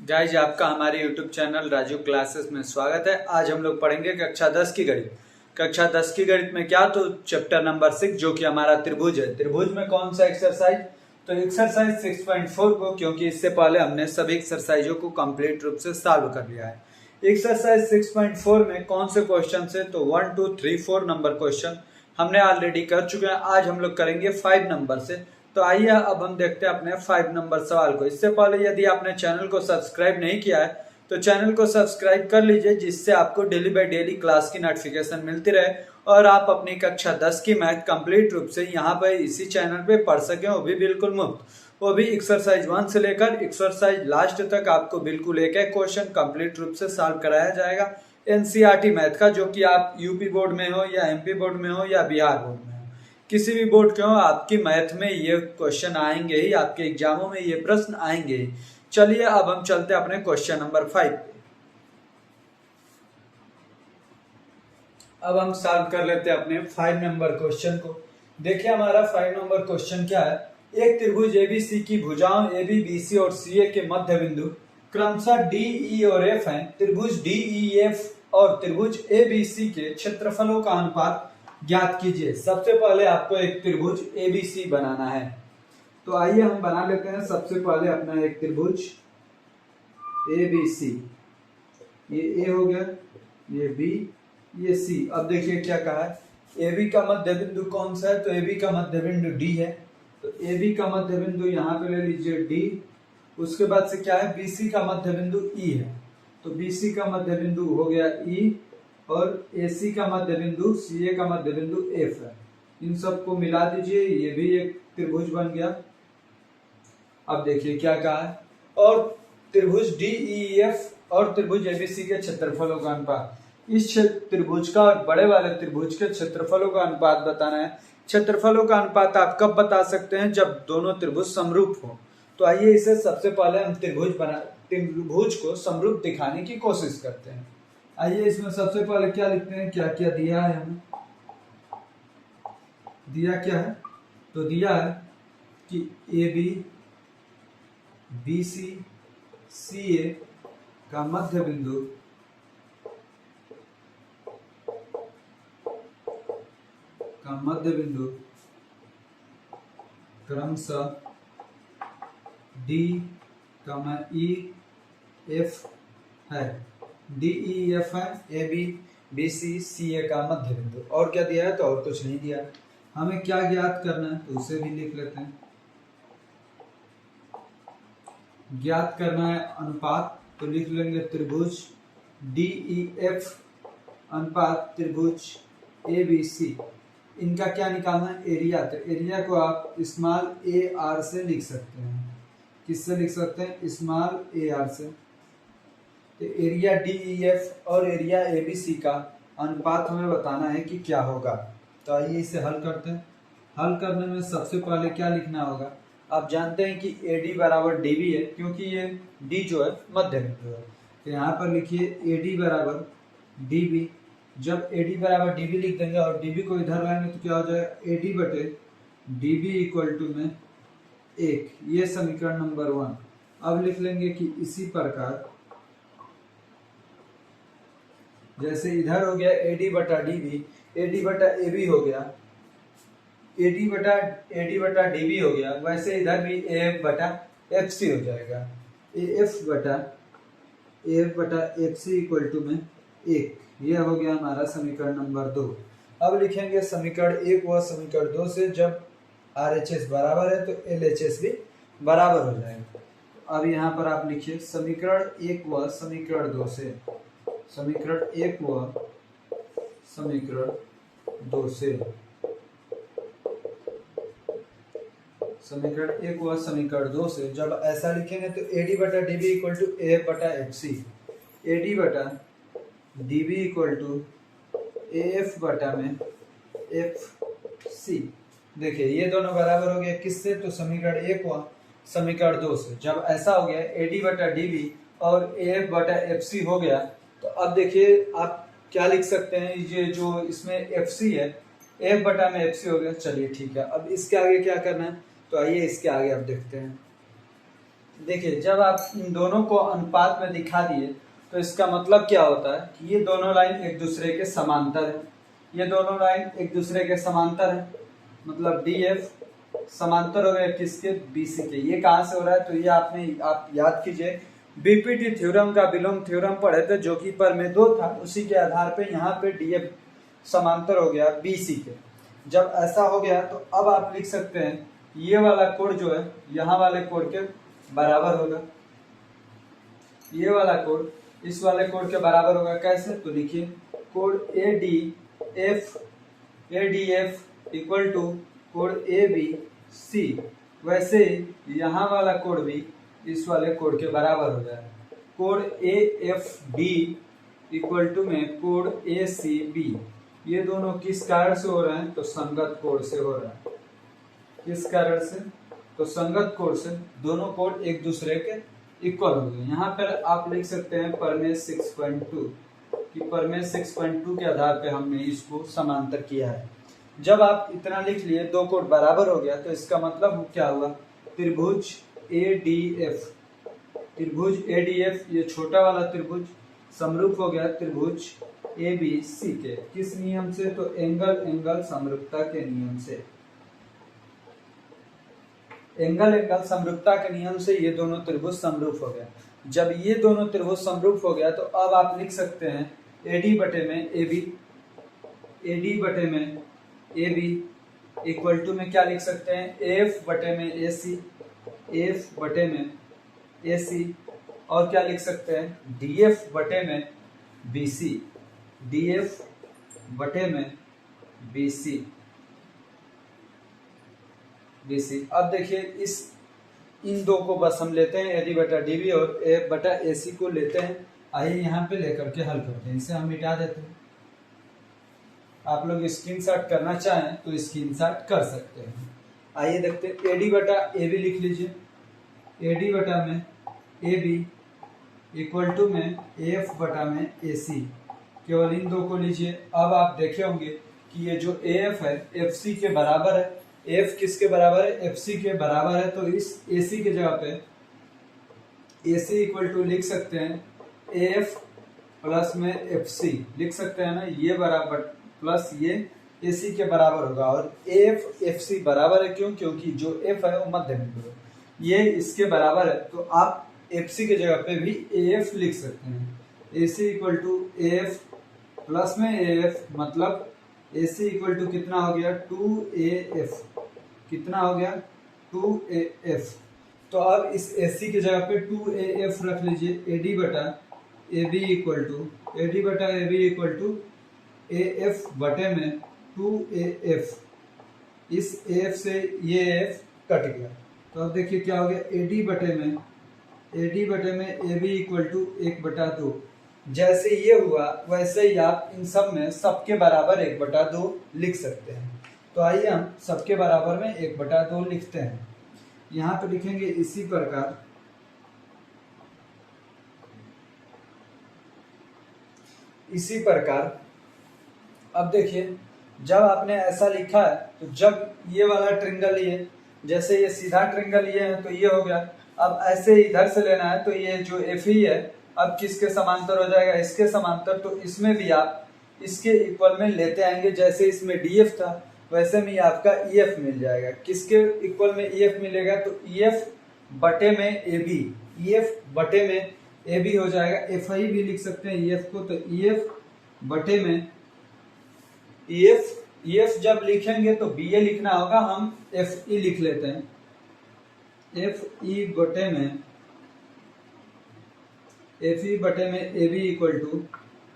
Guys आपका हमारे YouTube channel Raju classes में स्वागत है। आज हम लोग पढ़ेंगे कक्षा 10 की गणित। कक्षा 10 की गणित में क्या, तो चैप्टर नंबर 6 जो कि हमारा त्रिभुज है। त्रिभुज में कौन सा एक्सरसाइज, तो एक्सरसाइज 6.4 को, क्योंकि इससे पहले हमने सभी एक्सरसाइजों को कंप्लीट रूप से सॉल्व कर लिया है। एक्सरसाइज 6.4 में कौन से क्वेश्चन है, तो 1 2 3 4 नंबर क्वेश्चन हमने ऑलरेडी कर चुके हैं। आज हम लोग करेंगे 5 नंबर से। तो आइए अब हम देखते हैं अपने 5 नंबर सवाल को। इससे पहले यदि आपने चैनल को सब्सक्राइब नहीं किया है तो चैनल को सब्सक्राइब कर लीजिए, जिससे आपको डेली बाय डेली क्लास की नोटिफिकेशन मिलती रहे और आप अपनी कक्षा 10 की मैथ कंप्लीट रूप से यहाँ पर इसी चैनल पे पढ़ सकें, वो भी बिल्कुल मुफ्त। वो भी एक्सरसाइज 1 से लेकर एक्सरसाइज लास्ट तक आपको बिल्कुल एक एक क्वेश्चन कंप्लीट रूप से सॉल्व कराया जाएगा एनसीईआरटी मैथ का, जो कि आप यूपी बोर्ड में हो या एमपी बोर्ड में हो या बिहार बोर्ड में हो, किसी भी बोर्ड के हो, आपकी मैथ में ये क्वेश्चन आएंगे ही, आपके एग्जामों में ये प्रश्न आएंगे ही। चलिए अब हम चलते हैं अपने क्वेश्चन नंबर 5 पे। अब हम सॉल्व कर लेते हैं अपने 5 नंबर क्वेश्चन को। देखिए हमारा 5 नंबर क्वेश्चन क्या है। एक त्रिभुज एबीसी की भुजाओं एबी बीसी और सीए के मध्य बिंदु क्रमशः डी ई और एफ हैं। त्रिभुज डी ई एफ और त्रिभुज एबीसी के क्षेत्रफलों का अनुपात ज्ञात कीजिए। सबसे पहले आपको एक त्रिभुज एबीसी बनाना है, तो आइए हम बना लेते हैं। सबसे पहले अपना एक त्रिभुज एबीसी, ये ए हो गया, ये बी, ये सी। अब देखिए क्या कहा है, AB का मध्य बिंदु कौन सा है, तो AB का मध्य बिंदु D है। तो AB का मध्य बिंदु यहाँ पे ले लीजिए D। उसके बाद से क्या है, BC का मध्य बिंदु E है, तो BC का मध्य बिंदु हो गया E, और AC का मध्य बिंदु, CA का मध्य बिंदु F है। इन सबको मिला दीजिए, ये भी एक त्रिभुज बन गया। अब देखिए क्या कहा है, और त्रिभुज DEF और त्रिभुज ABC के क्षेत्रफलों का अनुपात। इस त्रिभुज का और बड़े वाले त्रिभुज के क्षेत्रफलों का अनुपात बताना है। क्षेत्रफलों का अनुपात आप कब बता सकते हैं, जब दोनों त्रिभुज समरूप हो। तो आइए इसे सबसे पहले हम त्रिभुज को समरूप दिखाने की कोशिश करते हैं। आइए इसमें सबसे पहले क्या लिखते हैं, क्या क्या दिया है हमें। दिया क्या है, तो दिया है कि AB BC CA का मध्य बिंदु क्रमशः D, E, F है। DEF है, AB BC CA का मध्य बिंदु। और क्या दिया है, तो और कुछ नहीं दिया। हमें क्या ज्ञात करना है, तो उसे भी लिख लेते हैं। ज्ञात करना है अनुपात, तो लिख लेंगे त्रिभुज DEF अनुपात त्रिभुज ABC। इनका क्या निकालना है, एरिया। तो एरिया को आप स्मॉल AR से लिख सकते हैं। किससे लिख सकते हैं, स्मॉल AR से। तो एरिया DEF और एरिया ABC का अनुपात हमें बताना है कि क्या होगा। तो आइए इसे हल करते हैं। हल करने में सबसे पहले क्या लिखना होगा, आप जानते हैं कि AD बराबर DB है, क्योंकि ये D जो है मध्य बिंदु है। तो यहाँ पर लिखिए AD बराबर DB। जब AD बराबर DB लिख देंगे और DB को इधर लाएंगे तो क्या हो जाएगा, AD बटे DB इक्वल टू में 1। ये समीकरण नंबर 1। अब लिख लेंगे कि इसी प्रकार जैसे इधर हो गया AD बटा DB, AD बटा AB हो गया, AD बटा DB हो गया, वैसे इधर भी AF बटा FC हो जाएगा। AF बटा FC इक्वल टू में 1। यह हो गया हमारा समीकरण नंबर 2। अब लिखेंगे समीकरण 1 व समीकरण 2 से जब RHS बराबर है तो LHS भी बराबर हो जाएगा। अब यहाँ पर आप लिखिए समीकरण 1 व समीकरण 2 से, समीकरण 1 व समीकरण 2 से, समीकरण 1 व समीकरण 2 से जब ऐसा लिखेंगे तो AD बटा DB इक्वल टू AF बटा FC, AD बटा DB इक्वल टू AF बटा में FC। देखिए ये दोनों बराबर हो गया किससे, तो समीकरण 1 व समीकरण 2 से। जब ऐसा हो गया AD बटा DB और AF बटा FC हो गया, तो अब देखिए आप क्या लिख सकते हैं, ये जो इसमें FC है, F बटा में FC हो गया। चलिए ठीक है, अब इसके आगे क्या करना है, तो आइए इसके आगे अब देखते हैं। देखिए जब आप इन दोनों को अनुपात में दिखा दिए तो इसका मतलब क्या होता है कि ये दोनों लाइन एक दूसरे के समांतर है, ये दोनों लाइन एक दूसरे के समांतर है, मतलब डी एफ समांतर हो गए किसके, बीसी के। ये कहाँ से हो रहा है, तो ये आप याद कीजिए बीपीटी थ्योरम का विलोम थ्योरम पढ़े थे जो कि पर में 2 था, उसी के आधार पे यहाँ पे डीएफ समांतर हो गया बीसी के। जब ऐसा हो गया तो अब आप लिख सकते हैं ये वाला कोण जो है यहाँ वाले कोण के बराबर होगा, ये वाला कोण इस वाले कोण के बराबर होगा। कैसे, तो लिखिए कोण A D F equal to कोण ए बी सी। वैसे यहाँ वाला कोण भी इस वाले कोण के बराबर हो जाए, कोण A F D equal to में कोण ए सी बी। ये दोनों किस कारण से हो रहे हैं, तो संगत कोण से हो रहा है। किस कारण से, तो संगत कोण से। दोनों कोण एक दूसरे के इक्वल हो गए। यहाँ पर आप लिख सकते हैं परमेय 6.2 कि परमेय 6.2 के आधार पे हमने इसको समांतर किया है। जब आप इतना लिख लिए, दो कोण बराबर हो गया, तो इसका मतलब क्या हुआ, त्रिभुज ADF, त्रिभुज ADF ये छोटा वाला त्रिभुज समरूप हो गया त्रिभुज ABC के। किस नियम से, तो एंगल समरूपता के नियम से। एंगल समरूपता के नियम से ये दोनों त्रिभुज समरूप हो गया। जब ये दोनों त्रिभुज समरूप हो गया तो अब आप लिख सकते हैं AD बटे में AB, AD बटे में AB इक्वल टू में क्या लिख सकते हैं, AF बटे में AC, AF बटे में AC, और क्या लिख सकते हैं DF बटे में BC, DF बटे में BC। अब देखिए इन दो को बस हम लेते हैं AD बटा DB और AF बटा AC को लेते हैं। आइए यहाँ पे लेकर के हल करते हैं, इसे हम मिटा देते हैं। आप लोग स्क्रीनशॉट करना चाहें तो स्क्रीनशॉट कर सकते हैं। आइए देखते हैं, AD बटा AB लिख लीजिए, AD बटा में AB इक्वल टू में AF बटा में AC। केवल इन दो को लीजिए। अब आप देखे होंगे कि ये जो AF है FC के बराबर है। AF किसके बराबर है, FC के बराबर है। तो इस AC के जगह पे AC इक्वल टू लिख सकते हैं AF प्लस में FC लिख सकते हैं ना, ये बराबर प्लस ये AC के बराबर होगा। और AF FC बराबर है, क्यों, क्योंकि जो F है वो मध्य बिंदु है, ये इसके बराबर है। तो आप FC के जगह पे भी AF लिख सकते हैं। AC equal to AF plus में AF, मतलब AC इक्वल टू कितना हो गया 2AF, कितना हो गया 2AF। तो अब इस AC की जगह पे 2AF रख लीजिए। AD बटा AB इक्वल टू AF बटे में 2AF। इस AF से ये AF कट गया। तो अब देखिए क्या हो गया, AD बटे में AB इक्वल टू 1/2। जैसे ये हुआ वैसे ही आप इन सब में सबके बराबर 1/2 लिख सकते हैं। तो आइए हम सबके बराबर में 1/2 लिखते हैं। यहाँ पे लिखेंगे इसी प्रकार। अब देखिए जब आपने ऐसा लिखा है तो जब ये वाला ट्रिंगल लिए, जैसे ये सीधा ट्रिंगल लिए है तो ये हो गया। अब ऐसे इधर से लेना है तो ये जो एफ ही है अब किसके समांतर हो जाएगा, इसके समांतर। तो इसमें भी आप इसके इक्वल में लेते आएंगे। जैसे इसमें डीएफ था वैसे में आपका ईएफ मिल जाएगा। किसके इक्वल में ईएफ मिलेगा, तो ईएफ बटे में एबी, ईएफ बटे में एबी हो जाएगा। एफ आई भी लिख सकते हैं ईएफ को, तो ईएफ बटे में ईएफ जब लिखेंगे तो बी ए लिखना होगा, हम एफ ई लिख लेते हैं। एफ ई बटे में ए बी इक्वल टू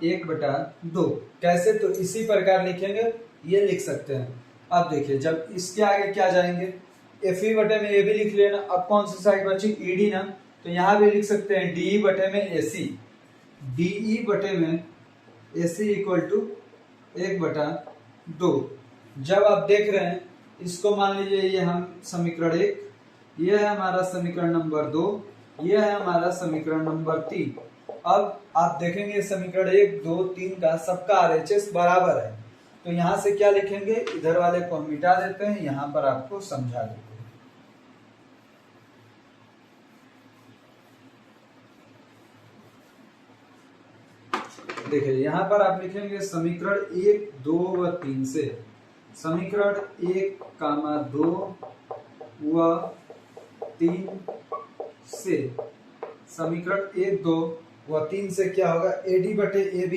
1/2। कैसे, तो इसी प्रकार लिखेंगे, ये लिख सकते हैं। अब देखिए जब इसके आगे क्या जाएंगे, एफ ई बटे में ए बी लिख लेना। अब कौन सी साइड बची, ईडी ना, तो यहाँ भी लिख सकते हैं डी बटे में ए सी, डी बटे में ए सी इक्वल टू 1/2। जब आप देख रहे हैं इसको मान लीजिए ये हम समीकरण 1, ये है हमारा समीकरण नंबर 2, ये है हमारा समीकरण नंबर 3। अब आप देखेंगे समीकरण 1, 2, 3 का सबका आरएचएस बराबर है। तो यहाँ से क्या लिखेंगे, इधर वाले को हम मिटा देते हैं, यहाँ पर आपको समझा देते हैं। देखिए यहाँ पर आप लिखेंगे समीकरण 1, 2 व 3 से, समीकरण 1, 2 व 3 से, समीकरण 1, 2 व 3 से क्या होगा, AD बटे AB,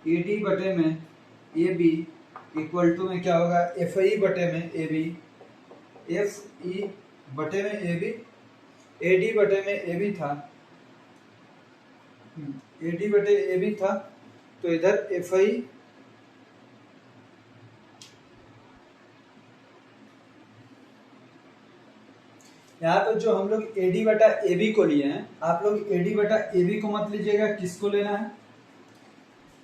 AD बटे में AB इक्वल टू में क्या होगा, FI बटे में AB, FE बटे में AB, AD बटे में AB था, AD बटे AB था, तो इधर FI यहाँ पे जो हम लोग AD बटा AB को लिए हैं, आप लोग AD बटा AB को मत लीजिएगा, किसको लेना है,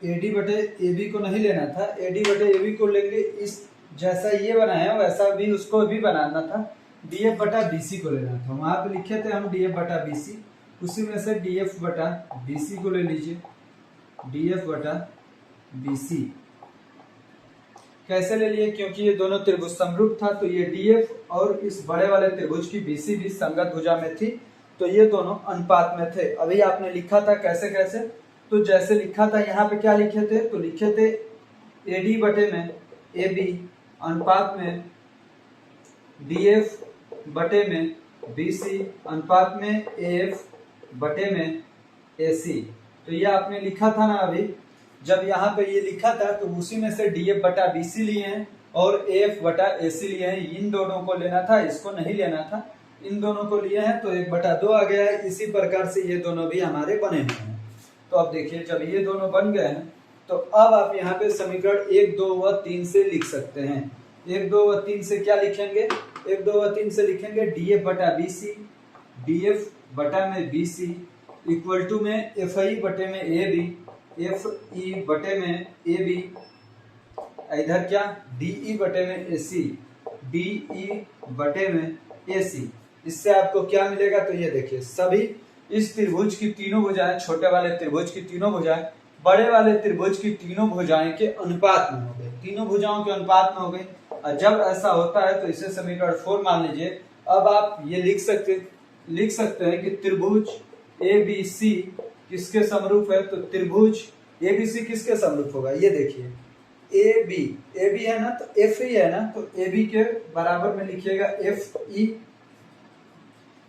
AD बटे AB को नहीं लेना था, AD बटे AB को लेंगे, इस जैसा ये बना है वैसा भी उसको भी बनाना था, DF बटा BC को लेना था, वहां पे लिखे थे हम DF बटा BC, उसी में से DF बटा BC को ले लीजिए, DF बटा BC कैसे ले लिए, क्योंकि ये दोनों त्रिभुज समरूप था, तो ये DF और इस बड़े वाले त्रिभुज की BC भी संगत भुजा में थी, तो ये दोनों अनुपात में थे। अभी आपने लिखा था कैसे कैसे, तो जैसे लिखा था यहाँ पे क्या लिखे थे, तो लिखे थे AD बटे में AB अनुपात में DF बटे में BC अनुपात में AF बटे में AC। तो ये आपने लिखा था ना, अभी जब यहाँ पे ये लिखा था तो उसी में से DF बटा BC लिए हैं और AF बटा AC लिए हैं, इन दोनों को लेना था, इसको नहीं लेना था, इन दोनों को लिए हैं, तो 1/2 आ गया है। इसी प्रकार से ये दोनों भी हमारे बने हुए हैं। तो अब देखिए जब ये दोनों बन गए हैं तो अब आप यहाँ पे समीकरण 1, 2 व 3 से लिख सकते हैं। 1, 2 व 3 से क्या लिखेंगे, 1, 2 व 3 से लिखेंगे DF बटा BC, DF बटा में BC इक्वल टू में FI बटे में AB, FE बटे में AB, इधर क्या DE बटे में AC, DE बटे में AC। इससे आपको क्या मिलेगा, तो ये देखिए सभी इस त्रिभुज की तीनों भुजाएं, छोटे वाले त्रिभुज की तीनों भुजाएं बड़े वाले त्रिभुज की तीनों भुजाएं के अनुपात में हो गए, तीनों भुजाओं के अनुपात में हो गई। और जब ऐसा होता है तो इसे समीकरण 4 मान लीजिए। अब आप ये लिख सकते हैं कि त्रिभुज ABC किसके समरूप है, तो त्रिभुज ABC किसके समरूप होगा, ये देखिए AB है ना, तो FE है ना, तो AB के बराबर में लिखिएगा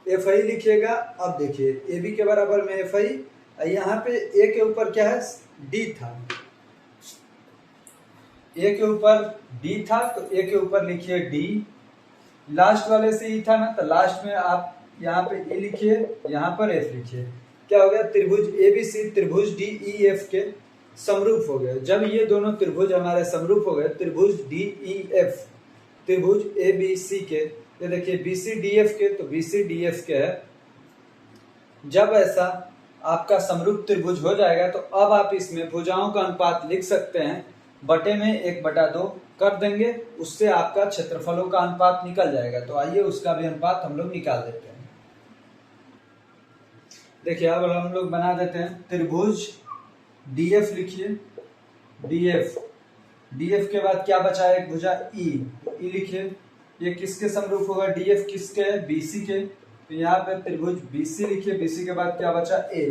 FI लिखिएगा। अब देखिए AB के बराबर में FI, यहाँ पे A के ऊपर क्या है, D था, A के ऊपर D था, तो A के ऊपर लिखिए D, लास्ट वाले से E था ना, तो लास्ट में आप यहाँ पे E लिखिए, यहाँ पर F लिखिए। क्या हो गया, त्रिभुज ABC त्रिभुज DEF के समरूप हो गए। जब ये दोनों त्रिभुज हमारे समरूप हो गए, त्रिभुज DEF त्रिभुज ABC के, ये देखिए BCDF के, तो BCDF के है। जब ऐसा आपका समरूप त्रिभुज हो जाएगा तो अब आप इसमें भुजाओं का अनुपात लिख सकते हैं, बटे में 1/2 कर देंगे, उससे आपका क्षेत्रफलों का अनुपात निकल जाएगा। तो आइए उसका भी अनुपात हम लोग निकाल देते हैं। देखिए अब हम लोग बना देते हैं, त्रिभुज DF लिखिए, DF के बाद क्या बचा, एक भुजा E लिखिए, ये किसके समरूप होगा, DF किसके है, BC के, तो यहाँ पे त्रिभुज BC लिखिए, BC के बाद क्या बचा A,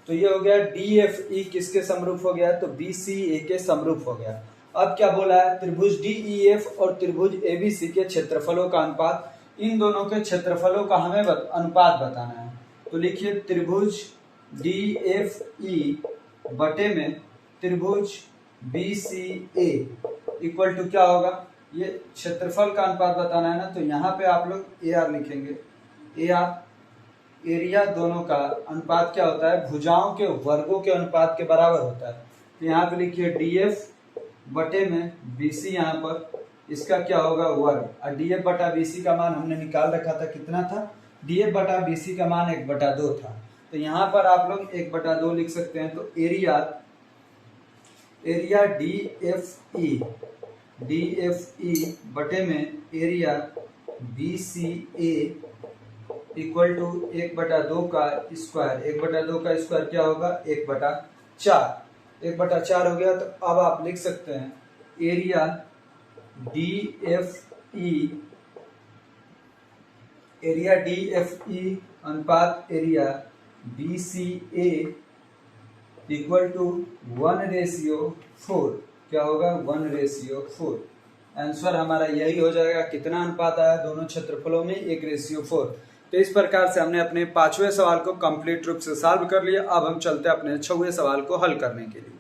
तो ये हो गया DFE किसके समरूप हो गया, तो BCA के समरूप हो गया। अब क्या बोला है, त्रिभुज DEF और त्रिभुज ABC के क्षेत्रफलों का अनुपात, इन दोनों के क्षेत्रफलों का हमें अनुपात बताना है। तो लिखिए त्रिभुज DFE बटे में त्रिभुज BCA इक्वल टू क्या होगा, ये क्षेत्रफल का अनुपात बताना है ना, तो यहाँ पे आप लोग AR लिखेंगे, AR एरिया दोनों का अनुपात क्या होता है, भुजाओं के वर्गों के अनुपात के बराबर होता है। तो यहाँ पे लिखिए DF बटे में BC, यहाँ पर इसका क्या होगा, वर्ग, और DF बटा BC का मान हमने निकाल रखा था, कितना था, DF बटा BC का मान 1/2 था, तो यहाँ पर आप लोग 1/2 लिख सकते हैं। तो एरिया DFE बटे में एरिया BCA इक्वल टू 1/2 का स्क्वायर, 1/2 का स्क्वायर क्या होगा, 1/4, 1/4 हो गया। तो अब आप लिख सकते हैं एरिया DFE अनुपात एरिया BCA इक्वल टू 1:4। क्या होगा? 1:4। आंसर हमारा यही हो जाएगा। कितना अनुपात आया दोनों क्षेत्रफलों में? 1:4। तो इस प्रकार से हमने अपने 5वें सवाल को कंप्लीट रूप से सॉल्व कर लिया। अब हम चलते हैं अपने 6वें सवाल को हल करने के लिए।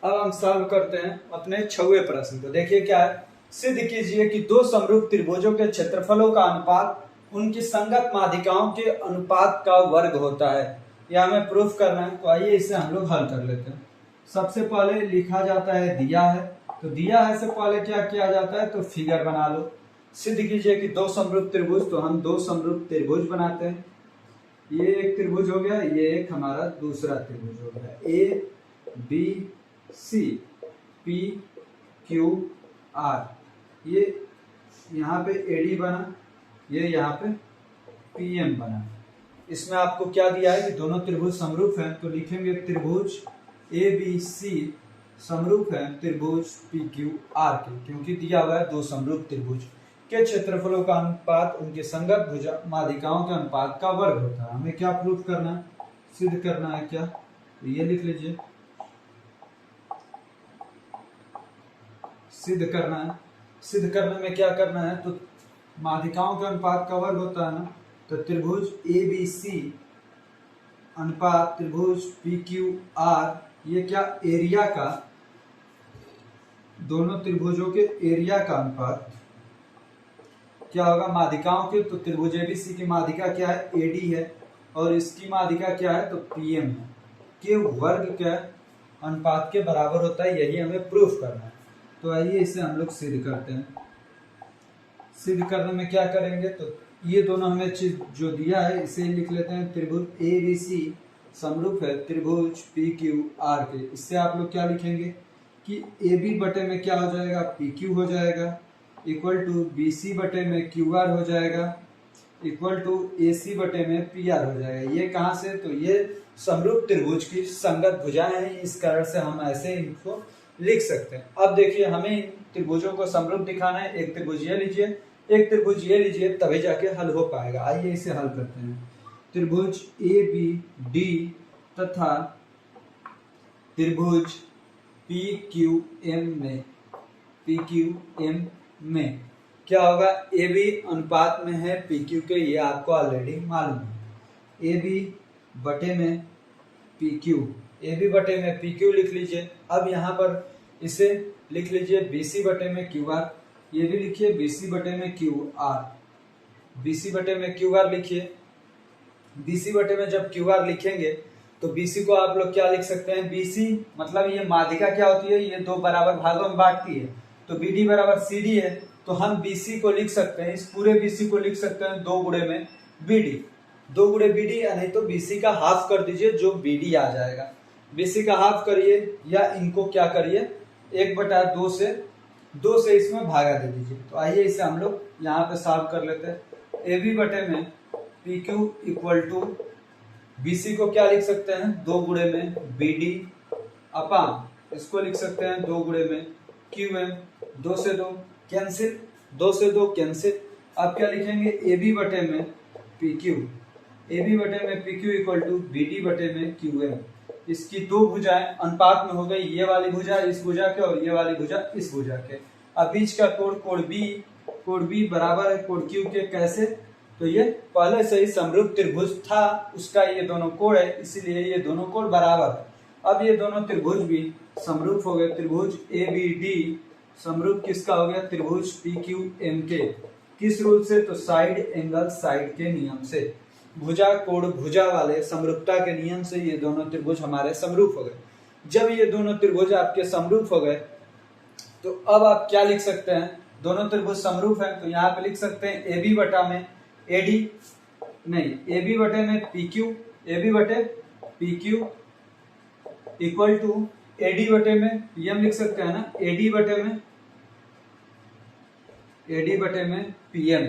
अब हम सॉल्व करते हैं अपने 6वें प्रश्न को। देखिए क्या है, सिद्ध कीजिए कि दो समरूप त्रिभुजों के क्षेत्रफलों का अनुपात उनकी संगत माध्यिकाओं के अनुपात का वर्ग होता है। यह हमें प्रूफ करना है। तो आइए इसे हम लोग हल कर लेते हैं। सबसे पहले लिखा जाता है दिया है, तो दिया है से पहले क्या किया जाता है? तो फिगर बना लो। सिद्ध कीजिए कि दो समरूप त्रिभुज, तो हम दो समरूप त्रिभुज बनाते हैं। ये एक त्रिभुज हो गया, ये एक हमारा दूसरा त्रिभुज हो गया। A B C P Q R, ये यहाँ पे एडी बना, ये यहाँ पे पीएम बना। इसमें आपको क्या दिया है कि दोनों त्रिभुज समरूप हैं, तो लिखेंगे त्रिभुज ए बी सी समरूप है त्रिभुज पी क्यू आर के, क्योंकि दिया हुआ है दो समरूप त्रिभुज के क्षेत्रफलों का अनुपात उनके संगत भुजा माध्यिकाओं के अनुपात का वर्ग होता है। हमें क्या प्रूफ करना है? सिद्ध करना है। क्या? तो ये लिख लीजिए, सिद्ध करना है। सिद्ध करने में क्या करना है? तो माध्यिकाओं के अनुपात का वर्ग होता है ना, तो त्रिभुज ए बी सी अनुपात त्रिभुज पी क्यू आर, ये क्या? एरिया का, दोनों त्रिभुजों के एरिया का अनुपात क्या होगा? माध्यिकाओं के, तो त्रिभुज एबीसी की माध्यिका क्या है? एडी है, और इसकी माध्यिका क्या है? तो पीएम है, के वर्ग क्या अनुपात के बराबर होता है। यही हमें प्रूफ करना है। तो आइए इसे हम लोग सिद्ध करते हैं। सिद्ध करने में क्या करेंगे? तो ये दोनों हमें चीज जो दिया है इसे लिख लेते हैं। त्रिभुज ए बी सी समरूप है त्रिभुज पी क्यू आर के। इससे आप लोग क्या लिखेंगे कि ए बी बटे में क्या हो जाएगा? पी क्यू हो जाएगा, इक्वल टू बी सी बटे में क्यू आर हो जाएगा, इक्वल टू ए सी बटे में पी आर हो जाएगा। ये कहाँ से? तो ये समरूप त्रिभुज की संगत भुजाएं हैं, इस कारण से हम ऐसे इनको लिख सकते हैं। अब देखिए, हमें इन त्रिभुजों को समरूप दिखाना है। एक त्रिभुज ये लीजिए, एक त्रिभुज ये लीजिए, तभी जाके हल हो पाएगा। आइए इसे हल करते हैं। त्रिभुज ए बी डी तथा त्रिभुज पी क्यू एम में क्या होगा? ए बी अनुपात में है पी क्यू के, ये आपको ऑलरेडी मालूम है। ए बी बटे में पी क्यू, ए बी बटे में पी क्यू लिख लीजिए। अब यहाँ पर इसे लिख लीजिए बी सी बटे में क्यू आर, ये भी लिखिए बी सी बटे में क्यू आर, बी सी बटे में क्यू आर लिखिए। बी सी बटे में जब क्यू आर लिखेंगे तो बी सी को आप लोग क्या लिख सकते हैं? बी सी मतलब ये माध्यिका क्या होती है? ये दो बराबर भागों में बांटती है, तो बी डी बराबर सी डी है, तो हम बी सी को लिख सकते हैं, इस पूरे बी सी को लिख सकते हैं 2 गुणे में बी डी, 2 गुणे बी डी, नहीं तो बी सी का हाफ कर दीजिए, जो बी डी आ जाएगा। बी सी का हाफ करिए, या इनको क्या करिए? 1/2 से 2 से इसमें भागा दे दीजिए। तो आइए इसे हम लोग यहाँ पे सॉल्व कर लेते हैं। ए बी बटे में P Q equal to B C को क्या लिख सकते हैं? 2 गुणे में बी डी अपान, इसको लिख सकते हैं 2 गुणे में क्यू एम। 2 से 2 कैंसिल, 2 से 2 कैंसिल। अब क्या लिखेंगे? ए बी बटे में पी क्यू, ए बी बटे में P Q equal to B D बटे में क्यू एम। इसकी दो भुजाएं अनुपात में हो गई, ये वाली भुजा इस भुजा के और ये वाली भुजा इस भुजा के। अब बीच का कोण बी बराबर है कोण क्यू के। कैसे? तो ये पहले से ही समरूप त्रिभुज था, उसका ये दोनों कोण है, इसीलिए ये दोनों कोण बराबर है। अब ये दोनों त्रिभुज भी समरूप हो गए। त्रिभुज ए बी डी समरूप किसका हो गया? त्रिभुज पी क्यू एम के। किस रूल से? तो साइड एंगल साइड के नियम से, भुजा कोण भुजा वाले समरूपता के नियम से ये दोनों त्रिभुज हमारे समरूप हो गए। जब ये दोनों त्रिभुज आपके समरूप हो गए तो अब आप क्या लिख सकते हैं? दोनों त्रिभुज समरूप हैं, तो यहाँ पे लिख सकते हैं ए बी बटा में एडी, नहीं, ए बी बटे में पी क्यू, ए बी बटे P Q equal to AD बटे में पीएम लिख सकते हैं ना, एडी बटे में पीएम।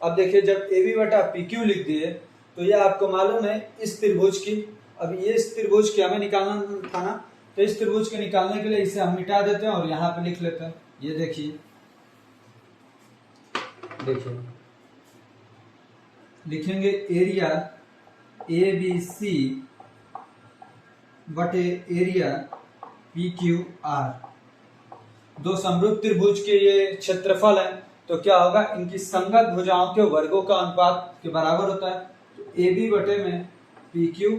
अब देखिए, जब ए बी बटा पी क्यू लिख दिए तो ये आपको मालूम है इस त्रिभुज की, अब ये इस त्रिभुज की हमें निकालना था ना, तो इस त्रिभुज के निकालने के लिए इसे हम मिटा देते हैं और यहाँ पे लिख लेते हैं। ये देखिए लिखेंगे एरिया ए बी सी बटे एरिया पी क्यू आर। दो समरूप त्रिभुज के ये क्षेत्रफल है, तो क्या होगा, इनकी संगत भुजाओं के वर्गों का अनुपात के बराबर होता है। तो ए बी बटे में पी क्यू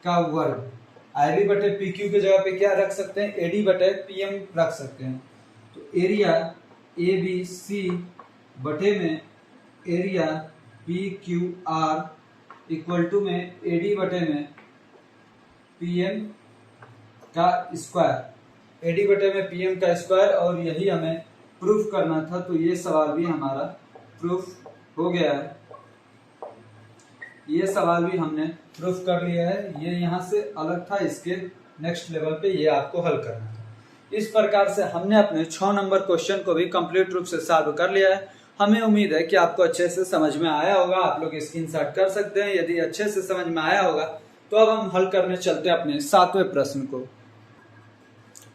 का वर्ग, आई बी बटे पी क्यू की जगह पे क्या रख सकते हैं, ए डी बटे पी एम रख सकते हैं। तो एरिया ए बी सी बटे में area P Q R equal to में ए डी बटे में पी एम का स्क्वायर, ए डी बटे में पी एम का स्क्वायर, और यही हमें प्रूफ करना था। तो ये सवाल भी हमारा प्रूफ हो गया है, ये सवाल भी हमने प्रूफ कर लिया है। ये यहाँ से अलग था, इसके नेक्स्ट लेवल पे ये आपको हल करना था। इस प्रकार से हमने अपने 6 नंबर क्वेश्चन को भी कंप्लीट रूप से सॉल्व कर लिया है। हमें उम्मीद है कि आपको अच्छे से समझ में आया होगा। आप लोग स्क्रीनशॉट कर सकते हैं यदि अच्छे से समझ में आया होगा। तो अब हम हल करने चलते हैं अपने 7वें प्रश्न को।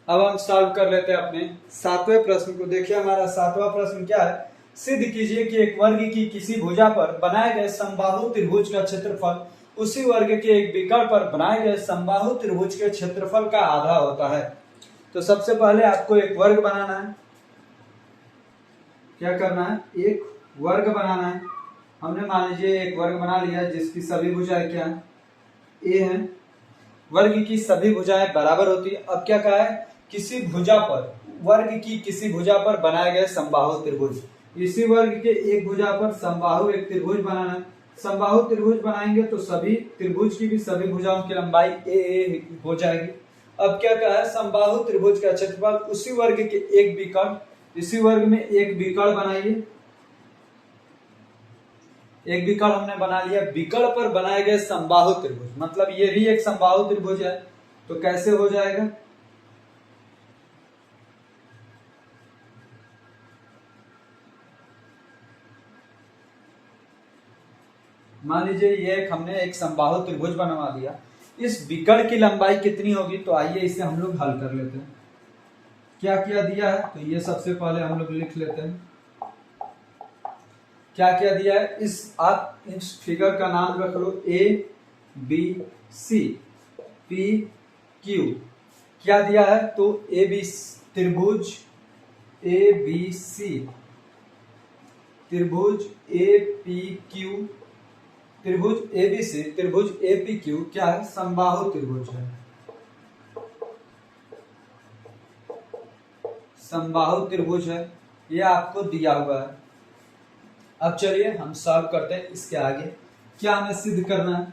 अब हम सॉल्व कर लेते हैं अपने 7वें प्रश्न को। देखिए हमारा 7वां प्रश्न क्या है, सिद्ध कीजिए कि एक वर्ग की किसी भुजा पर बनाए गए समबाहु त्रिभुज का क्षेत्रफल उसी वर्ग के एक विकर्ण पर बनाए गए समबाहु त्रिभुज के क्षेत्रफल का आधा होता है। तो सबसे पहले आपको एक वर्ग बनाना है। क्या करना है, एक वर्ग बनाना है। हमने मान लीजिए एक वर्ग बना लिया जिसकी सभी भुजाएं क्या है, ए है। वर्ग की सभी भुजाएं बराबर होती है। अब क्या कहा है, किसी भुजा पर, वर्ग की किसी भुजा पर बनाए गए समबाहु त्रिभुज, इसी वर्ग के एक भुजा पर समबाहु एक त्रिभुज बनाना है। समबाहु त्रिभुज बनाएंगे तो सभी त्रिभुज की भी सभी भुजाओं की लंबाई ए हो जाएगी। अब क्या कहा है, समबाहु त्रिभुज का क्षेत्रफल उसी वर्ग के एक विकर्ण, इसी वर्ग में एक विकर्ण बनाइए। एक विकर्ण हमने बना लिया, विकर्ण पर बनाए गए समबाहु त्रिभुज, मतलब ये भी एक समबाहु त्रिभुज है। तो कैसे हो जाएगा, मान लीजिए ये हमने एक समबाहु त्रिभुज बनवा दिया। इस विकर्ण की लंबाई कितनी होगी, तो आइए इसे हम लोग हल कर लेते हैं। क्या क्या दिया है, तो ये सबसे पहले हम लोग लिख लेते हैं। क्या क्या दिया है, आप इस फिगर का नाम रख लो, A B C P Q. क्या दिया है, तो ए बी त्रिभुज ए बी सी, त्रिभुज ए पी क्यू, त्रिभुज एबीसी, त्रिभुज एपीक्यू क्या है, समबाहु त्रिभुज है। समबाहु त्रिभुज है, ये आपको दिया हुआ है। अब चलिए हम सॉल्व करते हैं इसके आगे। क्या हमें सिद्ध करना है,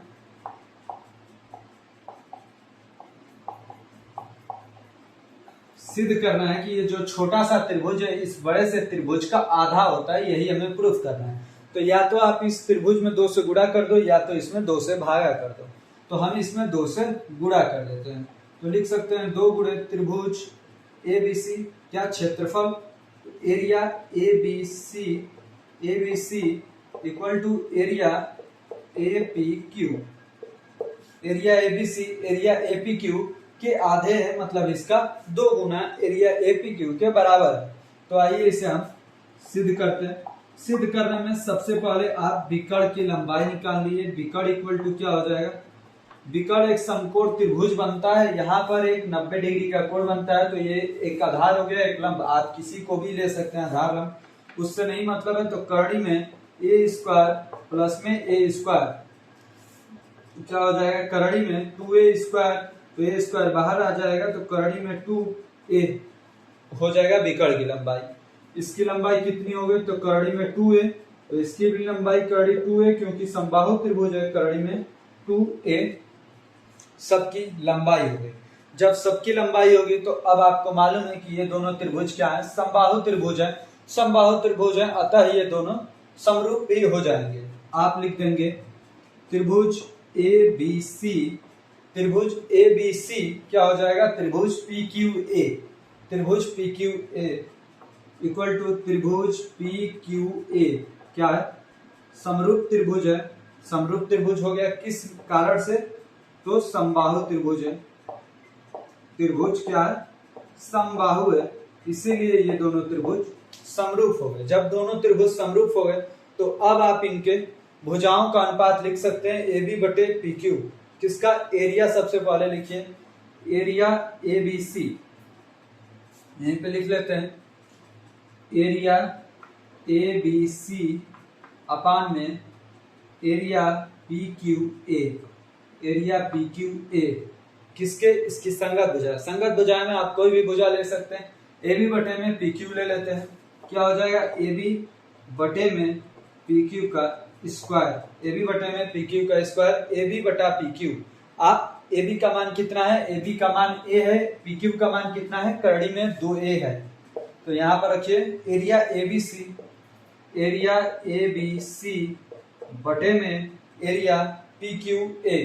सिद्ध करना है कि ये जो छोटा सा त्रिभुज है इस बड़े से त्रिभुज का आधा होता है, यही हमें प्रूफ करना है। तो या तो आप इस त्रिभुज में 2 से गुणा कर दो, या तो इसमें 2 से भागा कर दो। तो हम इसमें 2 से गुणा कर देते हैं। तो लिख सकते हैं 2 गुणे त्रिभुज ए बी सी, क्या क्षेत्रफल, area A B C equal to area A P Q. Area A B C area A P Q के आधे है, मतलब इसका 2 गुना एरिया ए पी क्यू के बराबर है। तो आइए इसे हम सिद्ध करते हैं। सिद्ध करने में सबसे पहले आप विकर्ण की लंबाई निकाल लीजिए। विकर्ण इक्वल टू क्या हो जाएगा, विकर्ण एक समकोण त्रिभुज बनता है, यहाँ पर एक 90 डिग्री का कोण बनता है। तो ये एक आधार हो गया, एक लंब, आप किसी को भी ले सकते हैं आधार लंब, उससे नहीं मतलब है। तो कर्णी में ए स्क्वायर प्लस में ए स्क्वायर क्या हो जाएगा, कर्णी में 2a स्क्वायर, तो ए स्क्वायर बाहर आ जाएगा, तो कर्णी में 2a हो जाएगा विकर्ण की लंबाई। इसकी लंबाई कितनी हो गई, तो कर्णी में 2a, तो इसकी भी लंबाई कर्णी 2a, क्योंकि समबाहु त्रिभुज है, कर्णी में 2a सबकी लंबाई हो गई। जब सबकी लंबाई होगी तो अब आपको मालूम है कि ये दोनों त्रिभुज क्या है, समबाहु त्रिभुज है। समबाहु त्रिभुज है, अतः ये दोनों समरूप भी हो जाएंगे। आप लिख देंगे त्रिभुज ए बी सी, त्रिभुज ए बी सी क्या हो जाएगा, त्रिभुज पी क्यू ए, त्रिभुज P Q A equal to त्रिभुज पी क्यू ए क्या है, समरूप त्रिभुज है। समरूप त्रिभुज हो गया किस कारण से, तो समबाहु त्रिभुज है। त्रिभुज क्या है, समबाहु है, इसीलिए ये दोनों त्रिभुज समरूप हो गए। जब दोनों त्रिभुज समरूप हो गए तो अब आप इनके भुजाओं का अनुपात लिख सकते हैं ए बी बटे पी क्यू। किसका एरिया सबसे पहले लिखिए, एरिया ABC, यहीं पे लिख लेते हैं एरिया ABC अपान में एरिया PQA, एरिया PQA किसके, इसकी संगत भुजा। संगत भुजा में आप कोई भी भुजा ले सकते हैं। AB बटे में PQ ले लेते हैं, क्या हो जाएगा AB बटे में PQ का स्क्वायर, AB बटे में PQ का स्क्वायर, AB बटा PQ। आप AB का मान कितना है, AB का मान A है, PQ का मान कितना है, करड़ी में 2A है, तो यहाँ पर रखिए एरिया ABC, एरिया ABC बटे में area PQA,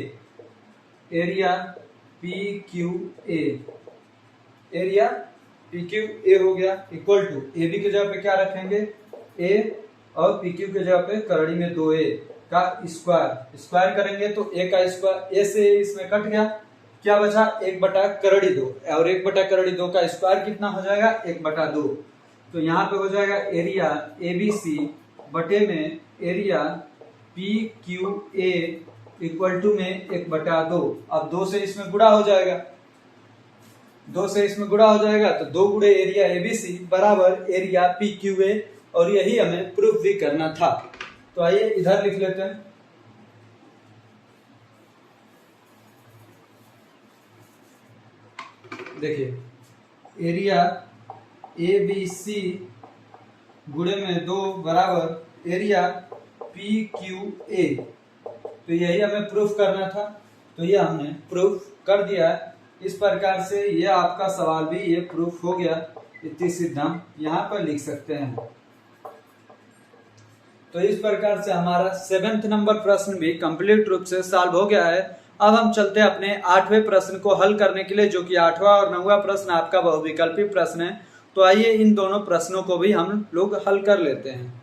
area PQA, area PQA हो गया इक्वल टू AB के जगह पे क्या रखेंगे A और PQ के जगह पे करड़ी में 2A का स्क्वायर, स्क्वायर करेंगे तो A का स्क्वायर, A से इसमें कट गया, क्या बचा 1 बटा करड़ी 2, और 1 बटा करड़ी 2 का स्क्वायर कितना हो जाएगा 1 बटा 2, तो यहाँ पे हो जाएगा एरिया ABC बटे में एरिया PQA इक्वल टू में 1 बटा 2। अब 2 से इसमें गुणा हो जाएगा, 2 से इसमें गुणा हो जाएगा तो 2 गुणे एरिया ABC बराबर एरिया PQA, और यही हमें प्रूफ भी करना था। तो आइए इधर लिख लेते हैं, देखिए एरिया ABC गुणे में 2 बराबर एरिया PQA, तो यही हमें प्रूफ करना था, तो ये हमने प्रूफ कर दिया। इस प्रकार से ये आपका सवाल भी ये प्रूफ हो गया, इतनी सीधा यहाँ पर लिख सकते हैं। तो इस प्रकार से हमारा 7th नंबर प्रश्न भी कंप्लीट रूप से सॉल्व हो गया है। अब हम चलते हैं अपने 8वें प्रश्न को हल करने के लिए, जो कि 8वां और 9वां प्रश्न आपका बहुविकल्पी प्रश्न है। तो आइए इन दोनों प्रश्नों को भी हम लोग हल कर लेते हैं।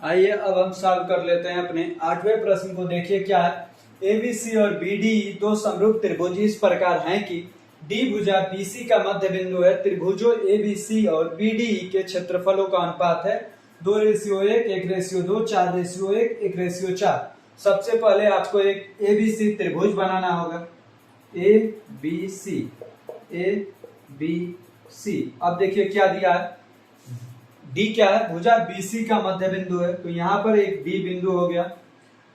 आइए अब हम सॉल्व कर लेते हैं अपने 8वें प्रश्न को। देखिए क्या है, ABC और BD दो समरूप त्रिभुज इस प्रकार हैं कि D भुजा BC का मध्य बिंदु है। त्रिभुजों ABC और BD के क्षेत्रफलों का अनुपात है 2:1, 1:2, 4:1, 1:4। सबसे पहले आपको एक ABC त्रिभुज बनाना होगा, ABC। अब देखिए क्या दिया है, D क्या है, भुजा BC का मध्य बिंदु है, तो यहाँ पर एक D बिंदु हो गया।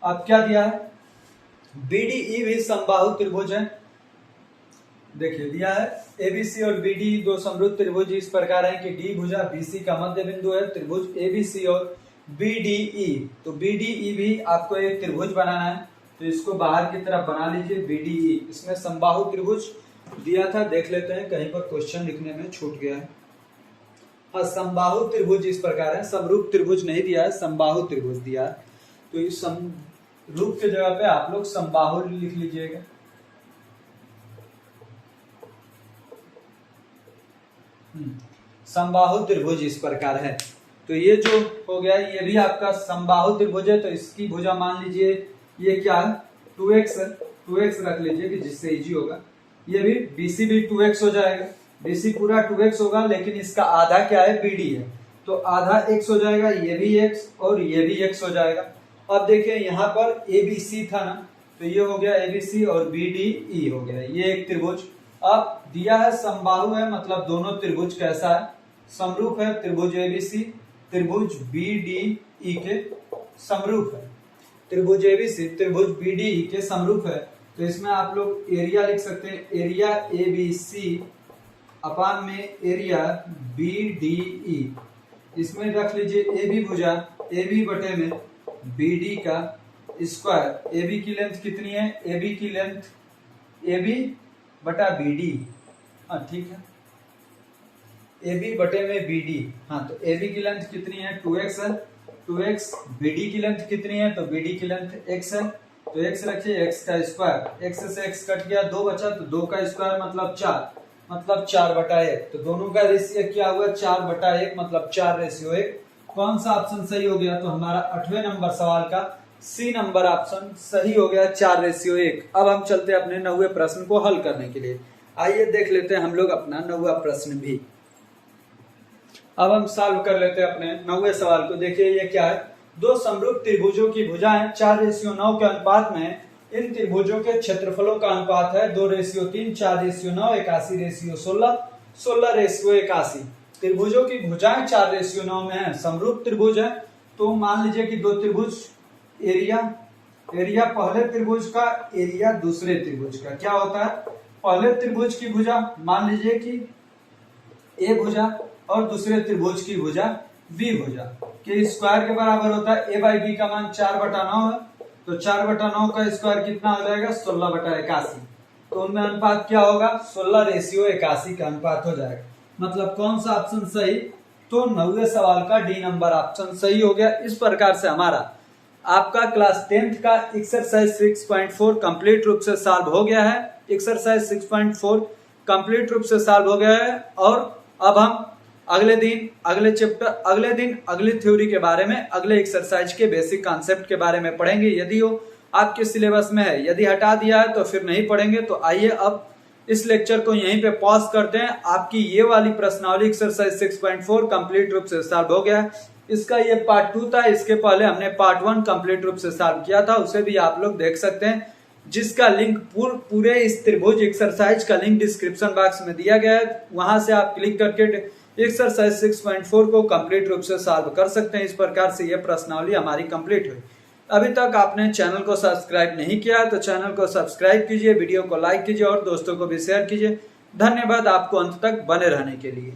अब क्या दिया है, BDE भी समबाहु त्रिभुज है। देखिए दिया है ABC और BD दो समरूप त्रिभुज इस प्रकार है कि D भुजा BC का मध्य बिंदु है। त्रिभुज ABC और BDE, तो BDE भी आपको एक त्रिभुज बनाना है, तो इसको बाहर की तरफ बना लीजिए BDE। इसमें समबाहु त्रिभुज दिया था, देख लेते हैं कहीं पर क्वेश्चन लिखने में छूट गया है। हाँ, समबाहु त्रिभुज इस प्रकार है, समरूप त्रिभुज नहीं दिया है, समबाहु त्रिभुज दिया है। तो इस समरूप के जगह पे आप लोग समबाहु लिख लीजिएगा। समबाहु त्रिभुज इस प्रकार है, तो ये जो हो गया ये भी आपका समबाहु त्रिभुज है। तो इसकी भुजा मान लीजिए ये क्या है 2x है, 2x रख लीजिए कि जिससे इजी होगा। ये भी BC भी 2x हो जाएगा, BC पूरा 2x होगा, लेकिन इसका आधा क्या है BD है, तो आधा x हो जाएगा, ये भी x और ये भी x हो जाएगा। अब देखिए यहाँ पर ABC था ना, तो ये हो गया ABC और BDE हो गया, ये एक त्रिभुज। अब दिया है समबाहु है, मतलब दोनों त्रिभुज कैसा है, समरूप है। त्रिभुज ABC त्रिभुज BDE के समरूप है, त्रिभुज ABC त्रिभुज BDE के समरूप है। तो इसमें आप लोग एरिया लिख सकते हैं, एरिया ABC अपान में एरिया BDE। इसमें रख लीजिए AB भुजा AB बटे में BD का स्क्वायर। AB की लेंथ कितनी है, AB की लेंथ AB बटा BD, हाँ ठीक है, AB बटे में BD। हाँ, तो AB की लेंथ कितनी है 2x है, 2x। BD की लेंथ कितनी है, तो BD की लेंथ x है, तो x रखिए, x का स्क्वायर, x से x कट गया, 2 बचा, तो 2 का स्क्वायर मतलब 4, मतलब 4/1। तो दोनों का रेशियो क्या हुआ 4/1, मतलब 4:1। कौन सा ऑप्शन सही हो गया, तो हमारा 8वें नंबर सवाल का C नंबर ऑप्शन सही हो गया, 4:1। अब हम चलते हैं अपने 9वें प्रश्न को हल करने के लिए। आइए देख लेते हैं हम लोग अपना 9वां प्रश्न भी। अब हम सॉल्व कर लेते हैं अपने 9वें सवाल को। देखिए ये क्या है, दो समरूप त्रिभुजों की भुजाएं 4:9 के अनुपात में इन त्रिभुजों के क्षेत्रफलों का अनुपात है 2:3, 4:9, 81:16, 16:81। त्रिभुजों की भुजाएं 4:9 में है, समरूप त्रिभुज है। तो मान लीजिए कि दो त्रिभुज, एरिया पहले त्रिभुज का, एरिया दूसरे त्रिभुज का क्या होता है, पहले त्रिभुज की भुजा मान लीजिए कि ए भुजा और दूसरे त्रिभुज की भुजा बी भुजा के स्क्वायर के बराबर होता है। ए बाई बी का मान 4/9 है, तो 4/9 का स्क्वायर कितना हो जाएगा, 16/81। तो उनमें अनुपात क्या होगा, 16:81 का अनुपात हो जाएगा। मतलब कौन सा ऑप्शन सही, तो 9वें सवाल का डी नंबर ऑप्शन सही हो गया। इस प्रकार से हमारा आपका क्लास 10th का एक्सरसाइज 6.4 कंप्लीट रूप से सॉल्व हो गया है। एक्सरसाइज 6.4 कंप्लीट रूप से सॉल्व हो गया है। और अब हम अगले दिन अगले थ्योरी के बारे में, अगले एक्सरसाइज के बेसिक कॉन्सेप्ट के बारे में पढ़ेंगे, यदि वो आपके सिलेबस में है। यदि हटा दिया है तो फिर नहीं पढ़ेंगे। तो आइए अब इस लेक्चर को यहीं पे पॉज करते हैं। आपकी ये वाली प्रश्नावली एक्सरसाइज 6.4 कंप्लीट रूप से सॉल्व हो गया है। इसका ये पार्ट 2 था, इसके पहले हमने पार्ट 1 कंप्लीट रूप से सॉल्व किया था, उसे भी आप लोग देख सकते हैं, जिसका लिंक पूरे इस त्रिभुज एक्सरसाइज का लिंक डिस्क्रिप्शन बॉक्स में दिया गया है। वहां से आप क्लिक करके एक्सरसाइज 6.4 को कंप्लीट रूप से सॉल्व कर सकते हैं। इस प्रकार से यह प्रश्नावली हमारी कंप्लीट हुई। अभी तक आपने चैनल को सब्सक्राइब नहीं किया तो चैनल को सब्सक्राइब कीजिए, वीडियो को लाइक कीजिए और दोस्तों को भी शेयर कीजिए। धन्यवाद आपको अंत तक बने रहने के लिए।